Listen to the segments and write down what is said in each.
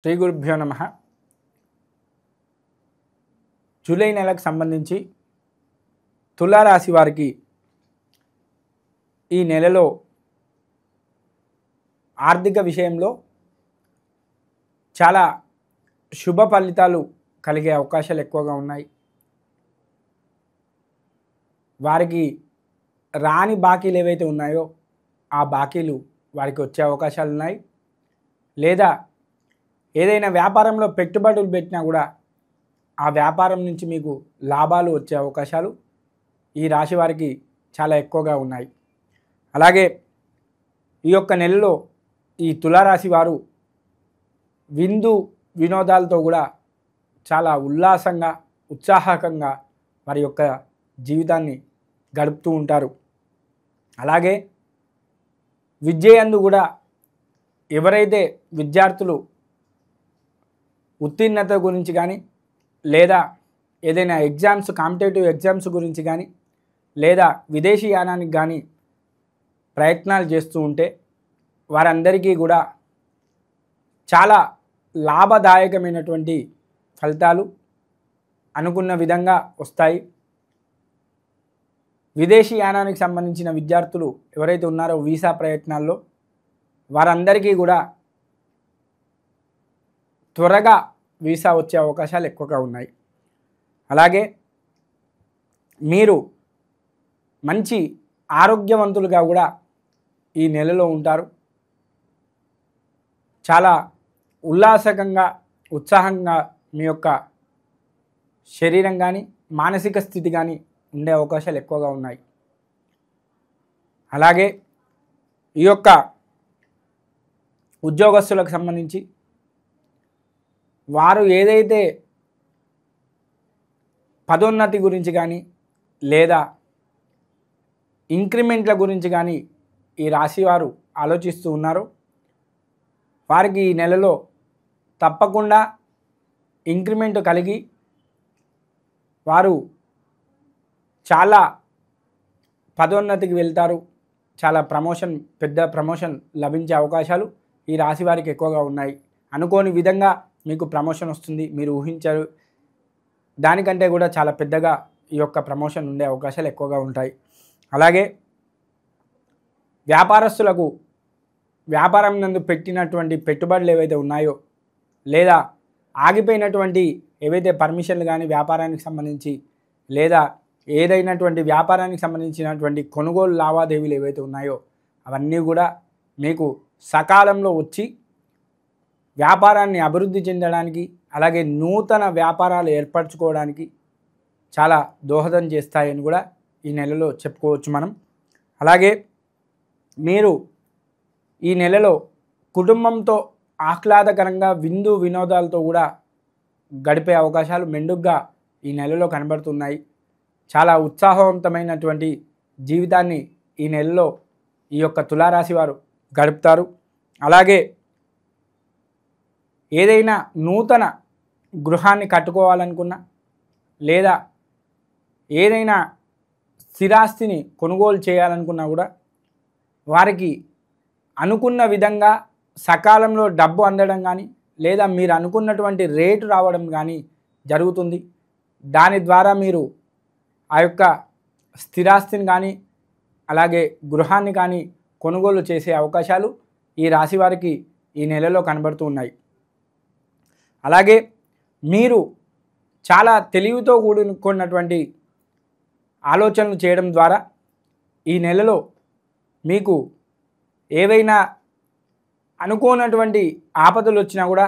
శ్రీ గురుభ్యో నమః. జూలై నెలకు సంబంధించి తులారాశి వారికి ఈ నెలలో ఆర్థిక విషయంలో చాలా శుభ ఫలితాలు కలిగే అవకాశాలు ఎక్కువగా ఉన్నాయి. వారికి రాని బాకీలు ఏవైతే ఉన్నాయో ఆ బాకీలు వారికి వచ్చే అవకాశాలు ఉన్నాయి. లేదా ఏదైనా వ్యాపారంలో పెట్టుబడులు పెట్టినా కూడా ఆ వ్యాపారం నుంచి మీకు లాభాలు వచ్చే అవకాశాలు ఈ రాశి వారికి చాలా ఎక్కువగా ఉన్నాయి. అలాగే ఈ యొక్క నెలలో ఈ తులారాశి వారు విందు వినోదాలతో కూడా చాలా ఉల్లాసంగా ఉత్సాహకంగా వారి యొక్క జీవితాన్ని గడుపుతూ ఉంటారు. అలాగే విద్యయందు కూడా ఎవరైతే విద్యార్థులు ఉత్తీర్ణత గురించి కానీ లేదా ఏదైనా ఎగ్జామ్స్ కాంపిటేటివ్ ఎగ్జామ్స్ గురించి కానీ లేదా విదేశీ యానానికి కానీ ప్రయత్నాలు చేస్తూ ఉంటే వారందరికీ కూడా చాలా లాభదాయకమైనటువంటి ఫలితాలు అనుకున్న విధంగా వస్తాయి. విదేశీ యానానికి సంబంధించిన విద్యార్థులు ఎవరైతే ఉన్నారో వీసా ప్రయత్నాల్లో వారందరికీ కూడా త్వరగా వీసా వచ్చే అవకాశాలు ఎక్కువగా ఉన్నాయి. అలాగే మీరు మంచి ఆరోగ్యవంతులుగా కూడా ఈ నెలలో ఉంటారు. చాలా ఉల్లాసకంగా ఉత్సాహంగా మీ యొక్క శరీరం కానీ మానసిక స్థితి కానీ ఉండే అవకాశాలు ఎక్కువగా ఉన్నాయి. అలాగే ఈ యొక్క ఉద్యోగస్తులకు సంబంధించి వారు ఏదైతే పదోన్నతి గురించి కానీ లేదా ఇంక్రిమెంట్ల గురించి కానీ ఈ రాశి వారు ఆలోచిస్తూ ఉన్నారో వారికి ఈ నెలలో తప్పకుండా ఇంక్రిమెంట్ కలిగి వారు చాలా పదోన్నతికి వెళ్తారు. చాలా పెద్ద ప్రమోషన్ లభించే అవకాశాలు ఈ రాశి వారికి ఎక్కువగా ఉన్నాయి. అనుకోని విధంగా మీకు ప్రమోషన్ వస్తుంది. మీరు ఊహించారు దానికంటే కూడా చాలా పెద్దగా ఈ యొక్క ప్రమోషన్ ఉండే అవకాశాలు ఎక్కువగా ఉంటాయి. అలాగే వ్యాపారస్తులకు వ్యాపారం నందు పెట్టినటువంటి పెట్టుబడులు ఏవైతే ఉన్నాయో లేదా ఆగిపోయినటువంటి ఏవైతే పర్మిషన్లు కానీ వ్యాపారానికి సంబంధించి లేదా ఏదైనటువంటి వ్యాపారానికి సంబంధించినటువంటి కొనుగోలు లావాదేవీలు ఏవైతే ఉన్నాయో అవన్నీ కూడా మీకు సకాలంలో వచ్చి వ్యాపారాన్ని అభివృద్ధి చెందడానికి అలాగే నూతన వ్యాపారాలు ఏర్పరచుకోవడానికి చాలా దోహదం చేస్తాయని కూడా ఈ నెలలో చెప్పుకోవచ్చు మనం. అలాగే మీరు ఈ నెలలో కుటుంబంతో ఆహ్లాదకరంగా విందు వినోదాలతో కూడా గడిపే అవకాశాలు మెండుగ్గా ఈ నెలలో కనబడుతున్నాయి. చాలా ఉత్సాహవంతమైనటువంటి జీవితాన్ని ఈ నెలలో ఈ యొక్క తులారాశి వారు గడుపుతారు. అలాగే ఏదైనా నూతన గృహాన్ని కట్టుకోవాలనుకున్నా లేదా ఏదైనా స్థిరాస్తిని కొనుగోలు చేయాలనుకున్నా కూడా వారికి అనుకున్న విధంగా సకాలంలో డబ్బు అందడం కానీ లేదా మీరు అనుకున్నటువంటి రేటు రావడం కానీ జరుగుతుంది. దాని ద్వారా మీరు ఆ యొక్క స్థిరాస్తిని కానీ అలాగే గృహాన్ని కానీ కొనుగోలు చేసే అవకాశాలు ఈ రాశి వారికి ఈ నెలలో కనబడుతూ ఉన్నాయి. అలాగే మీరు చాలా తెలివితో కూడుకున్నటువంటి ఆలోచనలు చేయడం ద్వారా ఈ నెలలో మీకు ఏవైనా అనుకోనటువంటి ఆపదలు వచ్చినా కూడా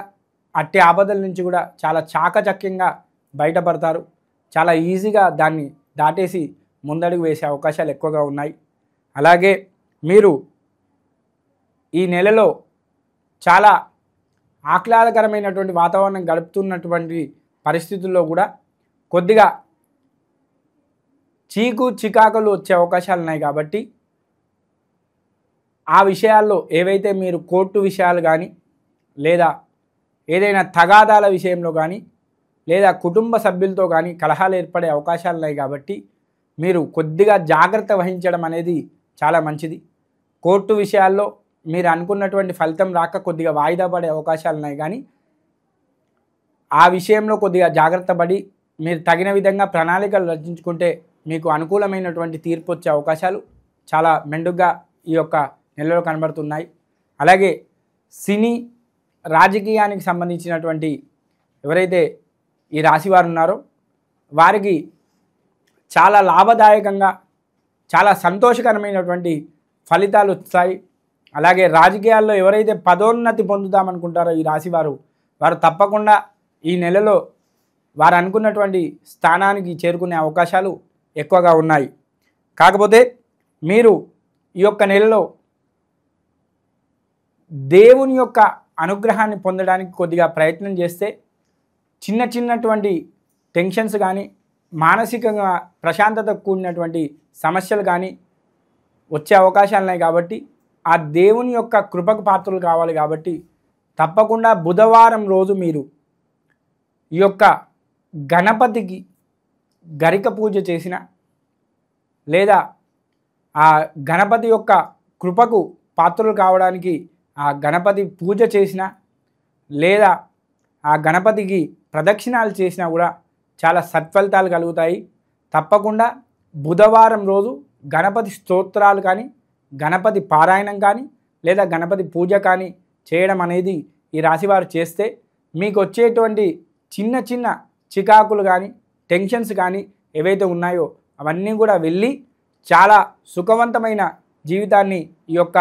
అట్టి ఆపదల నుంచి కూడా చాలా చాకచక్యంగా బయటపడతారు. చాలా ఈజీగా దాన్ని దాటేసి ముందడుగు వేసే అవకాశాలు ఎక్కువగా ఉన్నాయి. అలాగే మీరు ఈ నెలలో చాలా ఆహ్లాదకరమైనటువంటి వాతావరణం గడుపుతున్నటువంటి పరిస్థితుల్లో కూడా కొద్దిగా చికాకులు వచ్చే అవకాశాలు ఉన్నాయి. కాబట్టి ఆ విషయాల్లో ఏవైతే మీరు కోర్టు విషయాలు కానీ లేదా ఏదైనా తగాదాల విషయంలో కానీ లేదా కుటుంబ సభ్యులతో కానీ కలహాలు ఏర్పడే అవకాశాలు ఉన్నాయి. కాబట్టి మీరు కొద్దిగా జాగ్రత్త వహించడం అనేది చాలా మంచిది. కోర్టు విషయాల్లో మీరు అనుకున్నటువంటి ఫలితం రాక కొద్దిగా వాయిదా పడే అవకాశాలు ఉన్నాయి. కానీ ఆ విషయంలో కొద్దిగా జాగ్రత్త పడి మీరు తగిన విధంగా ప్రణాళికలు రచించుకుంటే మీకు అనుకూలమైనటువంటి తీర్పు వచ్చే అవకాశాలు చాలా మెండుగా ఈ యొక్క నెలలో కనబడుతున్నాయి. అలాగే సినీ రాజకీయానికి సంబంధించినటువంటి ఎవరైతే ఈ రాశివారు ఉన్నారో వారికి చాలా లాభదాయకంగా చాలా సంతోషకరమైనటువంటి ఫలితాలు వస్తాయి. అలాగే రాజకీయాల్లో ఎవరైతే పదోన్నతి పొందుతామనుకుంటారో ఈ రాశివారు వారు తప్పకుండా ఈ నెలలో వారు అనుకున్నటువంటి స్థానానికి చేరుకునే అవకాశాలు ఎక్కువగా ఉన్నాయి. కాకపోతే మీరు ఈ యొక్క నెలలో దేవుని యొక్క అనుగ్రహాన్ని పొందడానికి కొద్దిగా ప్రయత్నం చేస్తే చిన్నటువంటి టెన్షన్స్ కానీ మానసికంగా ప్రశాంతత కూడినటువంటి సమస్యలు కానీ వచ్చే అవకాశాలు ఉన్నాయి. కాబట్టి ఆ దేవుని యొక్క కృపకు పాత్రలు కావాలి. కాబట్టి తప్పకుండా బుధవారం రోజు మీరు ఈ యొక్క గణపతికి గరిక పూజ చేసిన లేదా ఆ గణపతి యొక్క కృపకు పాత్రలు కావడానికి ఆ గణపతి పూజ చేసిన లేదా ఆ గణపతికి ప్రదక్షిణాలు చేసినా కూడా చాలా సత్ఫలితాలు కలుగుతాయి. తప్పకుండా బుధవారం రోజు గణపతి స్తోత్రాలు కానీ గణపతి పారాయణం కానీ లేదా గణపతి పూజ కానీ చేయడం అనేది ఈ రాశివారు చేస్తే మీకు వచ్చేటువంటి చిన్న చికాకులు కానీ టెన్షన్స్ కానీ ఏవైతే ఉన్నాయో అవన్నీ కూడా వెళ్ళి చాలా సుఖవంతమైన జీవితాన్ని ఈ యొక్క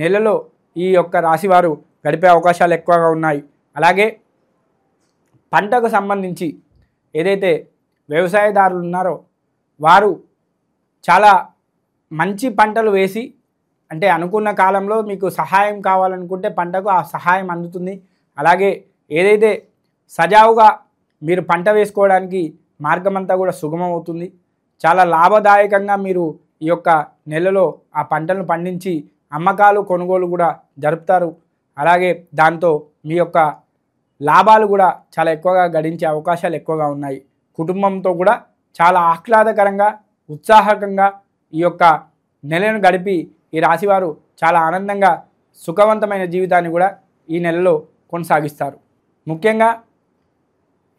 నెలలో ఈ యొక్క రాశివారు గడిపే అవకాశాలు ఎక్కువగా ఉన్నాయి. అలాగే పంటకు సంబంధించి ఏదైతే వ్యవసాయదారులు ఉన్నారో వారు చాలా మంచి పంటలు వేసి అంటే అనుకున్న కాలంలో మీకు సహాయం కావాలనుకుంటే పంటకు ఆ సహాయం అందుతుంది. అలాగే ఏదైతే సజావుగా మీరు పంట వేసుకోవడానికి మార్గం అంతా కూడా సుగమం అవుతుంది. చాలా లాభదాయకంగా మీరు ఈ యొక్క నెలలో ఆ పంటలను పండించి అమ్మకాలు కొనుగోలు కూడా జరుపుతారు. అలాగే దాంతో మీ యొక్క లాభాలు కూడా చాలా ఎక్కువగా గడించే అవకాశాలు ఎక్కువగా ఉన్నాయి. కుటుంబంతో కూడా చాలా ఆహ్లాదకరంగా ఉత్సాహకంగా ఈ యొక్క నెలను గడిపి ఈ రాశివారు చాలా ఆనందంగా సుఖవంతమైన జీవితాన్ని కూడా ఈ నెలలో కొనసాగిస్తారు. ముఖ్యంగా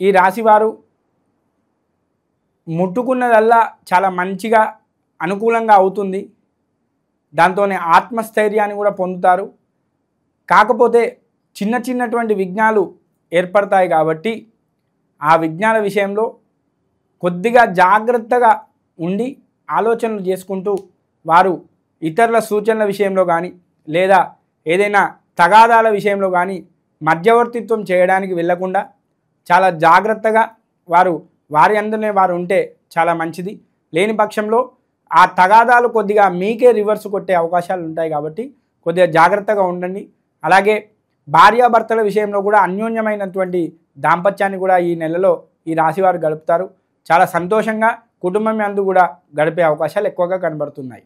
ఈ రాశివారు ముట్టుకున్నదల్లా చాలా మంచిగా అనుకూలంగా అవుతుంది. దాంతోనే ఆత్మస్థైర్యాన్ని కూడా పొందుతారు. కాకపోతే చిన్నటువంటి విఘ్నాలు ఏర్పడతాయి. కాబట్టి ఆ విఘ్నాల విషయంలో కొద్దిగా జాగ్రత్తగా ఉండి ఆలోచనలు చేసుకుంటూ వారు ఇతరుల సూచనల విషయంలో కానీ లేదా ఏదైనా తగాదాల విషయంలో కానీ మధ్యవర్తిత్వం చేయడానికి వెళ్ళకుండా చాలా జాగ్రత్తగా వారి అందునే వారు ఉంటే చాలా మంచిది. లేని పక్షంలో ఆ తగాదాలు కొద్దిగా మీకే రివర్స్ కొట్టే అవకాశాలు ఉంటాయి. కాబట్టి కొద్దిగా జాగ్రత్తగా ఉండండి. అలాగే భార్యాభర్తల విషయంలో కూడా అన్యోన్యమైనటువంటి దాంపత్యాన్ని కూడా ఈ నెలలో ఈ రాశివారు గడుపుతారు. చాలా సంతోషంగా కుటుంబం యందు కూడా గడిపే అవకాశాలు ఎక్కువగా కనబడుతున్నాయి.